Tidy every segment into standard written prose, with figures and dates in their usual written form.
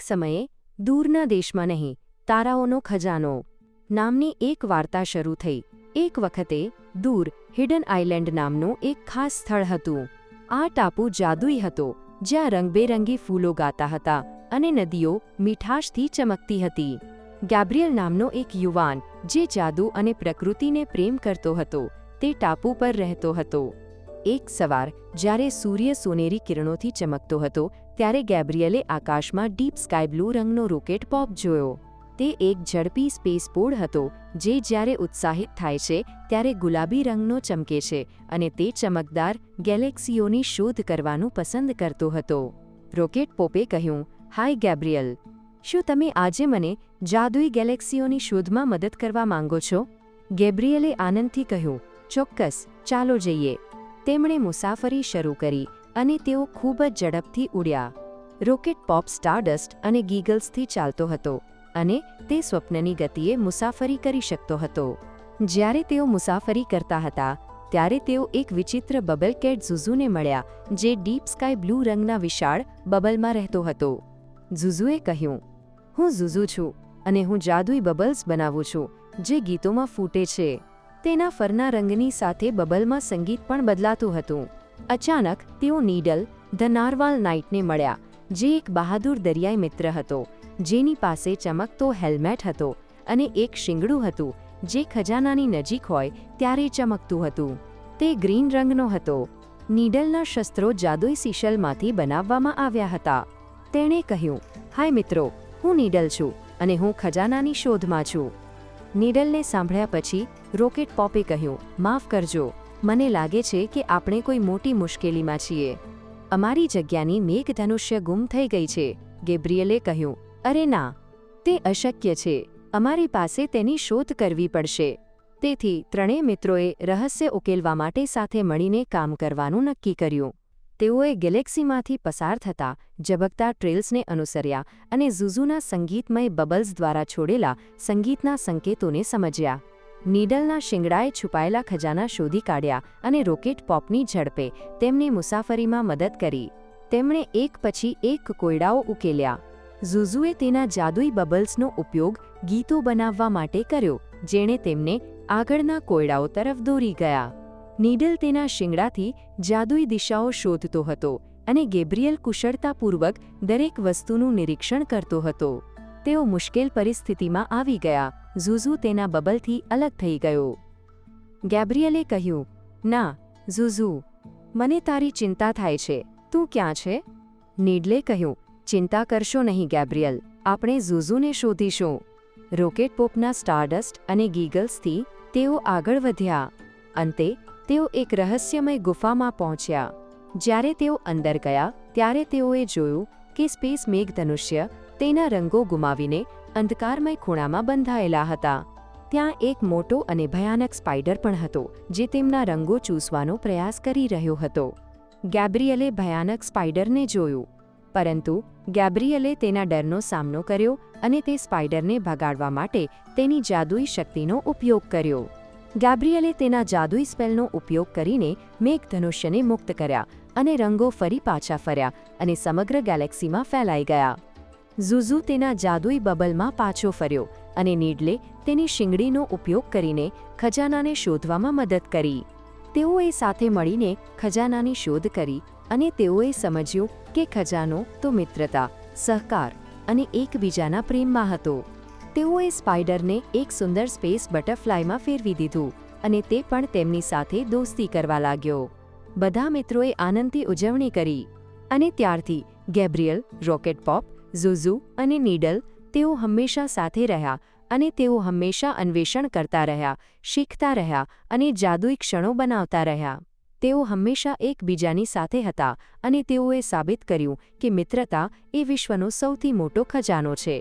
સમયે દૂરના દેશમાં નહીં, તારાઓનો ખજાનો નામની એક વાર્તા શરૂ થઈ. એક વખતે દૂર હિડન આઇલેન્ડ નામનું એક ખાસ સ્થળ હતું. આ ટાપુ જાદુઈ હતો, જ્યાં રંગબેરંગી ફૂલો ગાતા હતા અને નદીઓ મીઠાશથી ચમકતી હતી. ગેબ્રિયલ નામનો એક યુવાન, જે જાદુ અને પ્રકૃતિને પ્રેમ કરતો હતો, તે ટાપુ પર રહેતો હતો. એક સવાર જ્યારે સૂર્ય સોનેરી કિરણોથી ચમકતો હતો, ત્યારે ગેબ્રિયલે આકાશમાં ડીપ સ્કાય બ્લુ રંગનો રોકેટ પોપ જોયો. તે એક ઝડપી સ્પેસપોડ હતો, જે જ્યારે ઉત્સાહિત થાય છે ત્યારે ગુલાબી રંગનો ચમકે છે અને તે ચમકદાર ગેલેક્સીઓની શોધ કરવાનું પસંદ કરતો હતો. રોકેટ પોપે કહ્યું, હાય ગેબ્રિયલ, શું તમે આજે મને જાદુઈ ગેલેક્સીઓની શોધમાં મદદ કરવા માંગો છો? ગેબ્રિયલે આનંદથી કહ્યું, ચોક્કસ, ચાલો જઈએ. તેમણે મુસાફરી શરૂ કરી અને તેઓ ખૂબ જ ઝડપથી ઉડ્યા. રોકેટ પોપ સ્ટારડસ્ટ અને ગીગલ્સથી ચાલતો હતો અને તે સ્વપ્નની ગતિએ મુસાફરી કરી શકતો હતો. જ્યારે તેઓ મુસાફરી કરતા હતા ત્યારે તેઓ એક વિચિત્ર બબલ કેટ ઝુઝુને મળ્યા, જે ડીપ સ્કાય બ્લુ રંગના વિશાળ બબલમાં રહેતો હતો. ઝુઝુએ કહ્યું, હું ઝુઝુ છું અને હું જાદુઈ બબલ્સ બનાવું છું, જે ગીતોમાં ફૂટે છે. તેના ફરના રંગની સાથે બબલમાં સંગીત પણ બદલાતું હતું. અચાનક તેઓ નીડલ, ધ નારવાલ નાઇટને મળ્યા, જે એક બહાદુર દરિયાઈ મિત્ર હતો, જેની પાસે ચમકતો હેલ્મેટ હતો અને એક શિંગડું હતું, જે ખજાનાની નજીક હોય ત્યારે ચમકતું હતું. તે ગ્રીન રંગનો હતો. નીડલના શસ્ત્રો જાદુઈ સીશલમાંથી બનાવવામાં આવ્યા હતા. તેણે કહ્યું, હાય મિત્રો, હું નીડલ છું અને હું ખજાનાની શોધમાં છું. નીડલને સાંભળ્યા પછી રોકેટ પોપે કહ્યું, માફ કરજો, મને લાગે છે કે આપણે કોઈ મોટી મુશ્કેલીમાં છીએ. અમારી જગ્યાની મેઘધનુષ્ય ગુમ થઈ ગઈ છે. ગેબ્રિયલે કહ્યું, અરે ના, તે અશક્ય છે. અમારી પાસે તેની શોધ કરવી પડશે. તેથી ત્રણેય મિત્રોએ રહસ્ય ઉકેલવા માટે સાથે મળીને કામ કરવાનું નક્કી કર્યું. તેઓએ ગેલેક્સીમાંથી પસાર થતા ઝબકતા ટ્રેલ્સને અનુસર્યા અને ઝુઝુના સંગીતમય બબલ્સ દ્વારા છોડેલા સંગીતના સંકેતોને સમજ્યા. નીડલના શિંગડાએ છુપાયેલા ખજાના શોધી કાઢ્યા અને રોકેટ પોપની ઝડપે તેમને મુસાફરીમાં મદદ કરી. તેમણે એક પછી એક કોયડાઓ ઉકેલ્યા. ઝુઝુએ તેના જાદુઈ બબલ્સનો ઉપયોગ ગીતો બનાવવા માટે કર્યો, જેણે તેમને આગળના કોયડાઓ તરફ દોરી ગયા. નીડલ તેના શિંગડાથી જાદુઈ દિશાઓ શોધતો હતો અને ગેબ્રિયલ કુશળતાપૂર્વક દરેક વસ્તુનું નિરીક્ષણ કરતો હતો. તેઓ મુશ્કેલ પરિસ્થિતિમાં આવી ગયા. ઝુઝુ તેના બબલથી અલગ થઈ ગયો. ગેબ્રિયલે કહ્યું, ના, ઝુઝુ, મને તારી ચિંતા થાય છે. તું ક્યાં છે? નીડલે કહ્યું, ચિંતા કરશો નહીં ગેબ્રિયલ, આપણે ઝુઝુને શોધીશું. રોકેટ પોપના સ્ટારડસ્ટ અને ગીગલ્સથી તેઓ આગળ વધ્યા. અંતે તેઓ એક રહસ્યમય ગુફામાં પહોંચ્યા. જ્યારે તેઓ અંદર ગયા ત્યારે તેઓએ જોયું કે સ્પેસ મેઘધનુષ્ય તેના રંગો ગુમાવીને અંધકારમય ખૂણામાં બંધાયેલા હતા. ત્યાં એક મોટો અને ભયાનક સ્પાઈડર પણ હતો, જે તેમના રંગો ચૂસવાનો પ્રયાસ કરી રહ્યો હતો. ગેબ્રિયલે ભયાનક સ્પાઈડરને જોયું, પરંતુ ગેબ્રિયલે તેના ડરનો સામનો કર્યો અને તે સ્પાઈડરને ભગાડવા માટે તેની જાદુઈ શક્તિનો ઉપયોગ કર્યો. ગેબ્રિયલે તેના જાદુઈ સ્પેલનો ઉપયોગ કરીને મેઘધનુષ્યને મુક્ત કર્યા અને રંગો ફરી પાછા ફર્યા અને સમગ્ર ગેલેક્સીમાં ફેલાઈ ગયા. ઝુઝુ તેના જાદુઈ બબલમાં પાછો ફર્યો અને નીડલે તેની શિંગડીનો ઉપયોગ કરીને ખજાનાને શોધવામાં મદદ કરી. તેઓએ સાથે મળીને ખજાનાની શોધ કરી અને તેઓએ સમજ્યું કે ખજાનો તો મિત્રતા, સહકાર અને એકબીજાના પ્રેમમાં હતો. તેઓએ સ્પાઈડરને એક સુંદર સ્પેસ બટરફ્લાયમાં ફેરવી દીધું અને તે પણ તેમની સાથે દોસ્તી કરવા લાગ્યો. બધા મિત્રોએ આનંદથી ઉજવણી કરી અને ત્યારથી ગેબ્રિયલ, રોકેટ પોપ, ઝુઝુ અને નીડલ તેઓ હંમેશા સાથે રહ્યા અને તેઓ હંમેશા અન્વેષણ કરતા રહ્યા, શીખતા રહ્યા અને જાદુઈ ક્ષણો બનાવતા રહ્યા. તેઓ હંમેશા એકબીજાની સાથે હતા અને તેઓએ સાબિત કર્યું કે મિત્રતા એ વિશ્વનો સૌથી મોટો ખજાનો છે.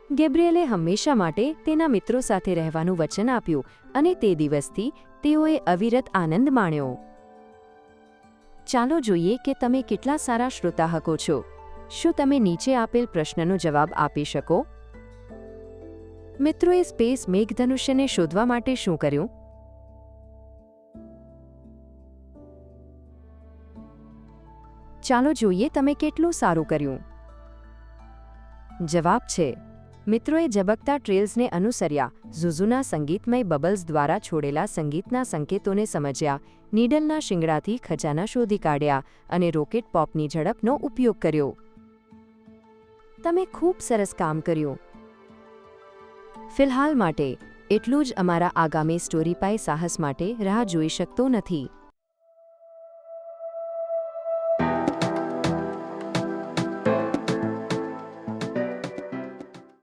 ગેબ્રિયલે હંમેશા માટે તેના મિત્રો સાથે રહેવાનું વચન આપ્યું અને તે દિવસથી તેઓએ અવિરત આનંદ માણ્યો. ચાલો જોઈએ કે તમે કેટલા સારા શ્રોતાહકો છો. શું તમે નીચે આપેલ પ્રશ્નનો જવાબ આપી શકો? મિત્રોએ સ્પેસ મેઘધનુષ્યને શોધવા માટે શું કર્યું? ચાલો જોઈએ તમે કેટલું સારું કર્યું. જવાબ છે. મિત્રોએ ઝબકતા ટ્રેલ્સને અનુસર્યા, ઝુઝુના સંગીતમય બબલ્સ દ્વારા છોડેલા સંગીતના સંકેતોને સમજ્યા, નીડલના શિંગડાથી ખજાના શોધી કાઢ્યા અને રોકેટ પોપની ઝડપનો ઉપયોગ કર્યો. તમે ખૂબ સરસ કામ કર્યું. ફિલહાલ માટે એટલું જ. અમારા આગામી સ્ટોરી પાઈ સાહસ માટે રાહ જોઈ શકતો નથી.